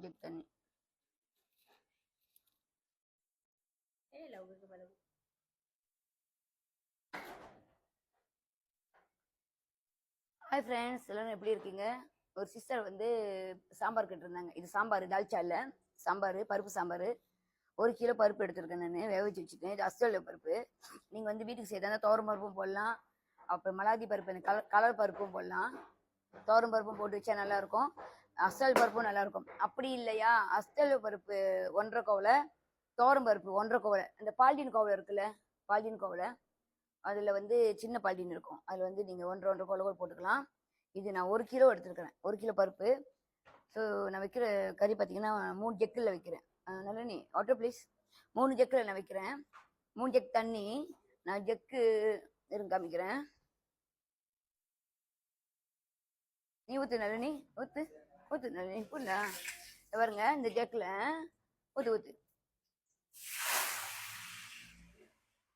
Jug தண்ணி. Hi friends, எல்லாரும் எப்படி இருக்கீங்க? ஒரு சிஸ்டர் வந்து சாம்பார் கேட்டிருந்தாங்க. இது சாம்பார், தால்ச்சா இல்லை, சாம்பார், பருப்பு சாம்பார். 1 கிலோ பருப்பு எடுத்துருக்கேன், நான் வேக வச்சு வச்சுட்டேன். இது அஸ்டோலிய பருப்பு. நீங்கள் வந்து வீட்டுக்கு செய்தாங்க துவரம் பருப்பும் போடலாம், அப்புறம் மலாதி பருப்பு, இந்த கலர் பருப்பும் போடலாம். துவரம் பருப்பும் போட்டு வச்சா நல்லாயிருக்கும், அஸ்டல் பருப்பும் நல்லாயிருக்கும். அப்படி இல்லையா, அஸ்டல் பருப்பு 1.5 கோவலை, துவரம் பருப்பு 1.5 கோவலை. இந்த பால்டீன் கோவலை இருக்குல்ல, பால்டீன் கோவலை, அதில் வந்து சின்ன பால்டீன் இருக்கும், அதில் வந்து நீங்கள் 1.5 கோவலை கூட போட்டுக்கலாம். இது நான் 1 கிலோ எடுத்துருக்கிறேன், 1 கிலோ பருப்பு. ஸோ நான் வைக்கிற கறி பார்த்தீங்கன்னா 3 ஜக்கில் வைக்கிறேன். நல்ல வாட்டர் ப்ளீஸ். 3 ஜக்கில் நான் வைக்கிறேன். 3 ஜக் தண்ணி. நான் ஜக்கு காமிக்கிறேன். நீ ஊற்று நல்ல, ஊற்று ஊற்று நல்ல, புண்டா பாருங்க. இந்த ஜக்கில் ஊற்று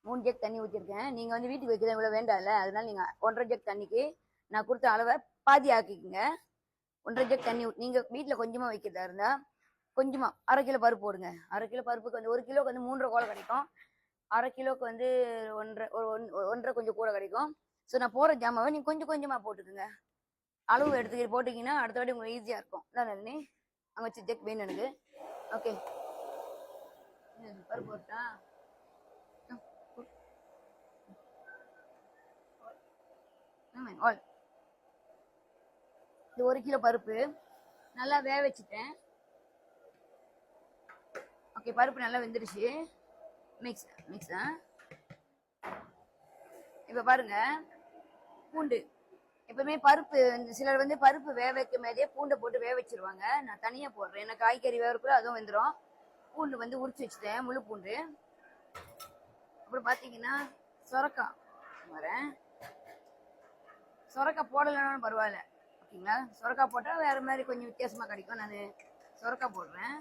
3 ஜக் தண்ணி ஊற்றிருக்கேன். நீங்கள் வந்து வீட்டுக்கு வைக்கிறேன் இவ்வளோ வேண்டாம்ல, அதனால நீங்கள் 1.5 ஜக் தண்ணிக்கு நான் கொடுத்த அளவை பாதி ஆக்கிக்குங்க. 1.5 ஜக் தண்ணி. நீங்கள் வீட்டில் கொஞ்சமாக வைக்கிறதா இருந்தால் கொஞ்சமாக 1/2 கிலோ பருப்பு போடுங்க. 1/2 கிலோ பருப்புக்கு வந்து 1 கிலோக்கு வந்து 3.5 கோலை கிடைக்கும், 1/2 கிலோக்கு வந்து 1.5 கொஞ்சம் கூட கிடைக்கும். ஸோ நான் போகிற ஜாமாவை நீங்கள் கொஞ்சம் கொஞ்சமாக போட்டுக்குங்க. அளவு எடுத்துக்கிட்டு போட்டிங்கன்னா அடுத்த வாட்டி உங்களுக்கு ஈஸியாக இருக்கும். இல்லை நல்லி அங்கே வச்சு ஜக் வேணும் எனக்கு. ஓகே, பருப்பு போட்டா இது 1 கிலோ பருப்பு நல்லா வேக வச்சுட்டேன். ஓகே, பருப்பு நல்லா வெந்துருச்சு. மிக்ஸ். இப்போ பாருங்க, பூண்டு. எப்பவுமே பருப்பு சிலர் வந்து பருப்பு வேக வைக்கும் போதே பூண்டை போட்டு வேக வச்சிருவாங்க. நான் தனியாக போடுறேன், ஏன்னா காய்கறி வேக இருக்குள்ள அதுவும் வெந்துடும். பூண்டு வந்து உரிச்சு வச்சுட்டேன், முழு பூண்டு. அப்புறம் பார்த்தீங்கன்னா சொரக்காய் வரேன். சொரக்காய் போடலைன்னு பரவாயில்ல, ஓகேங்களா? சொரக்காய் போட்டால் வேறு மாதிரி கொஞ்சம் வித்தியாசமாக கிடைக்கும். நான் சொரக்காய் போடுறேன்.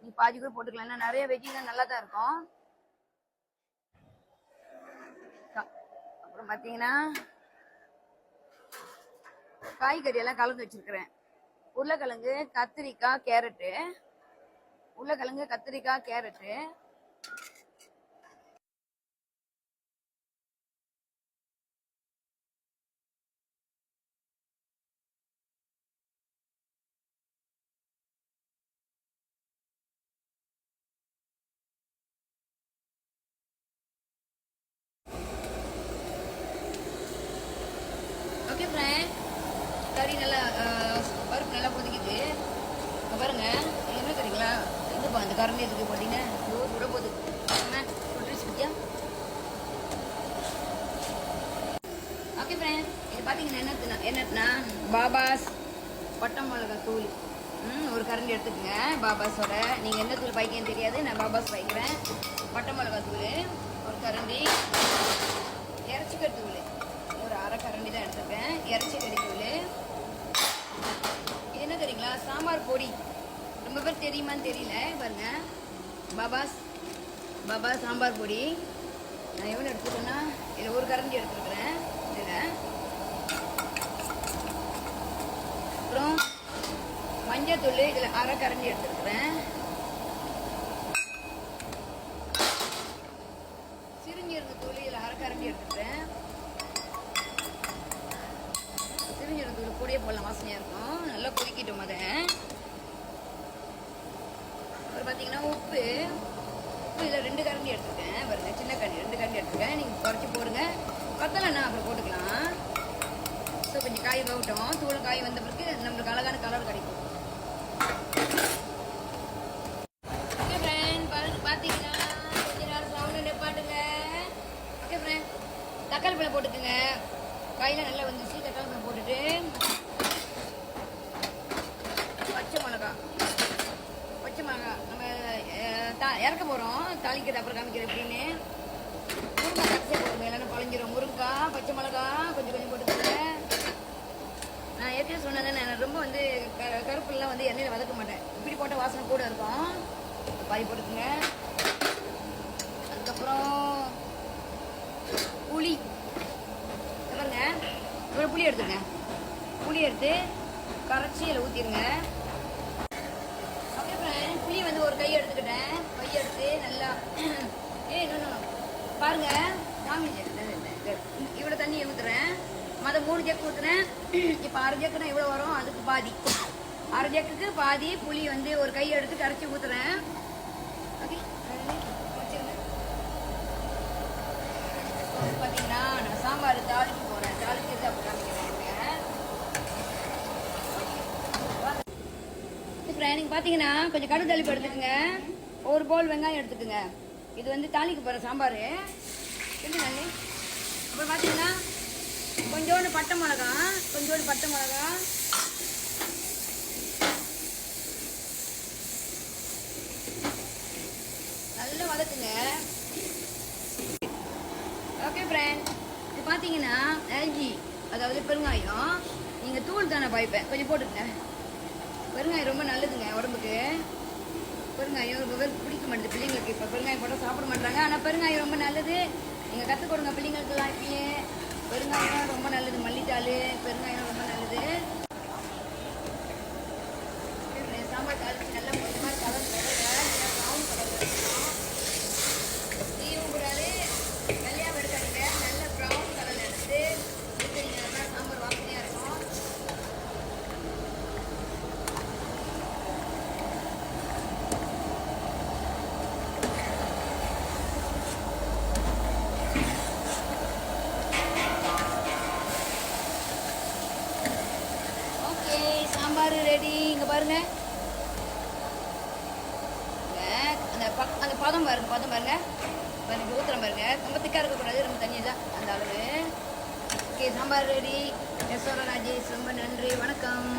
நீ பாதி கூட போட்டுக்கலாம், ஏன்னா நிறைய வெஜ்ஜிங்க நல்லா தான் இருக்கும். அப்புறம் பார்த்தீங்கன்னா காய்கறி எல்லாம் கலந்து வச்சிருக்கிறேன். உருளைக்கிழங்கு, கத்திரிக்காய், கேரட்டு. உருளைக்கிழங்கு, கத்திரிக்காய், கேரட்டு. ஓகே ஃப்ரெண்ட், கறி நல்லா பருப்பு நல்லா கொதிக்குது. பாருங்க, என்ன தெரியுங்களா, இதுப்பா அந்த கரண்டி எதுக்கு போட்டீங்கன்னா விட போகுது. ஓகே ஃப்ரெண்ட், இது பார்த்தீங்கன்னா என்னன்னா பாபாஸ் பட்டை மிளகா தூள். ஒரு கரண்டி எடுத்துக்கோங்க பாபாஸோட. நீங்கள் எந்த தூள் பாய்க்கன்னு தெரியாது, நான் பாபாஸ் பாய்க்கிறேன். பட்டை மிளகா தூள் 1 கரண்டி. இறச்சிக்கறி தூள் ஒரு 1/2 கரண்டி தான் எடுத்துருக்கேன். இறச்சிக்கறி தூள். இது என்ன தெரியுங்களா, சாம்பார் பொடி. ரொம்ப பேர் தெரியுமான்னு தெரியல. பாருங்க, பாபாஸ் சாம்பார் பொடி. நான் எவ்வளோ எடுத்துருக்கேன்னா இதில் 1 கரண்டி எடுத்துருக்குறேன். இதில் அப்புறம் மஞ்சத்தூள் இதில் 1/2 கரண்டி எடுத்துருக்குறேன். சிறுஞ்சீரக தூள் இதில் 1/2 கரண்டி எடுத்துக்கிறேன். சிறுஞ்சீரக தூள் கூடயே போடலாம், வாசனையாக இருக்கும். நல்லா கொதிக்கிட்டோம் அதை. அப்புறம் பார்த்தீங்கன்னா உப்பு இதில் 2 கரண்டி எடுத்துருக்கேன். பாருங்க, சின்ன கரண்டி 2 கரண்டி எடுத்துருக்கேன். நீங்கள் குறைச்சி போடுங்க, பத்தலைன்னா அப்புறம் போட்டுக்கலாம். ஸோ கொஞ்சம் காய் போகட்டும். தூள் காய் வந்த பிறகு நம்மளுக்கு அழகான கலர் கிடைக்கும். ஓகே ஃப்ரெண்ட், பார்த்தீங்கன்னா கொஞ்ச நேரம் சவுண்டு நிப்பாட்டுங்க. ஓகே ஃப்ரெண்ட், தக்காளி பழம் போட்டுக்குங்க. காயெல்லாம் நல்லா வந்துச்சு. தக்காளி பழம் போட்டுட்டு பச்சை மிளகா நம்ம இறக்க போகிறோம். தாளிக்கிறது அப்புறம் காமிக்கிறது எப்படின்னு. முருங்காய் கடைசியாக போட்டுங்க, இல்லைன்னா குழஞ்சிரும். முருங்காய், பச்சை மிளகா கொஞ்சம் போட்டுக்கோங்க. நான் ஏற்கனவே சொன்னேன், நான் ரொம்ப வந்து கருப்புலாம் வந்து எண்ணெயில் வதக்க மாட்டேன். இப்படி போட்ட வாசனை கூட இருக்கும். பாதி போட்டுக்குங்க. அதுக்கப்புறம் புளி. பாருங்க, இவ்வளோ புளி எடுத்துங்க. புளி எடுத்து கரைச்சி அதில் ஊற்றிடுங்க. ஒரு கை எடுத்துக்கிட்டேன். கை எடுத்து நல்லா இன்னும் பாருங்க இவ்வளோ தண்ணி ஊற்றுறேன். மற்ற 3 ஜக்கு ஊற்றுறேன். இப்போ 1/2 ஜக்குனா இவ்வளோ வரும், அதுக்கு பாதி. 1/2 ஜக்குக்கு பாதி புளி வந்து ஒரு கை எடுத்து கரைச்சி ஊற்றுறேன். ஓகே பார்த்தீங்கன்னா நான் சாம்பார் தாளிக்கு போகிறேன். தாளிக்கிறது அப்படி காமிக்கிறேன். நீங்கள் பார்த்தீங்கன்னா கொஞ்சம் கடுகு தாளிப்பு எடுத்துக்கோங்க. ஒரு பவுல் வெங்காயம் எடுத்துக்கோங்க. இது வந்து தாளிக்கு போகிற சாம்பார். அப்புறம் பார்த்தீங்கன்னா கொஞ்சோண்டு பட்டை மிளகா, நல்லா வதக்குங்க. ஓகே ஃப்ரெண்ட், இது பார்த்தீங்கன்னா எல்ஜி, அதாவது பெருங்காயம். நீங்கள் தூள் தானே பாய்ப்பேன், கொஞ்சம் போட்டுக்கங்க. பெருங்காயம் ரொம்ப நல்லதுங்க உடம்புக்கு. பெருங்காயம் ரொம்ப பேருக்கு பிடிக்க மாட்டேது பிள்ளைங்களுக்கு. இப்போ பெருங்காயம் போட்டால் சாப்பிட மாட்டாங்க. ஆனால் பெருங்காயம் ரொம்ப நல்லது. நீங்கள் கற்றுக் கொடுங்க பிள்ளைங்களுக்குலாம். இப்பயே பெருங்காயம் ரொம்ப நல்லது. மல்லித்தாள், பெருங்காயம் ரொம்ப நல்லது. சாம்பார் தாளிச்சு நல்லா கொஞ்சமாக கலர் ப்ரௌன் கலர் எடுக்கணும். தீவும் கூடாது, வெள்ளையாக எடுக்காதீங்க. நல்ல ப்ரௌன் கலர் எடுத்து எடுத்தீங்கன்னா சாம்பார் வாசனையாக இருக்கும். சாம்பார் ரெடி. இங்கே பாருங்க, அந்த பதம் பாருங்க. ஊற்றுற பாருங்க. ரொம்ப திக்காக இருக்கக்கூடாது, ரொம்ப தண்ணி தான் அந்த அளவு. Okay, sambar ready. யசோரா ராஜேஷ், ரொம்ப நன்றி, வணக்கம்.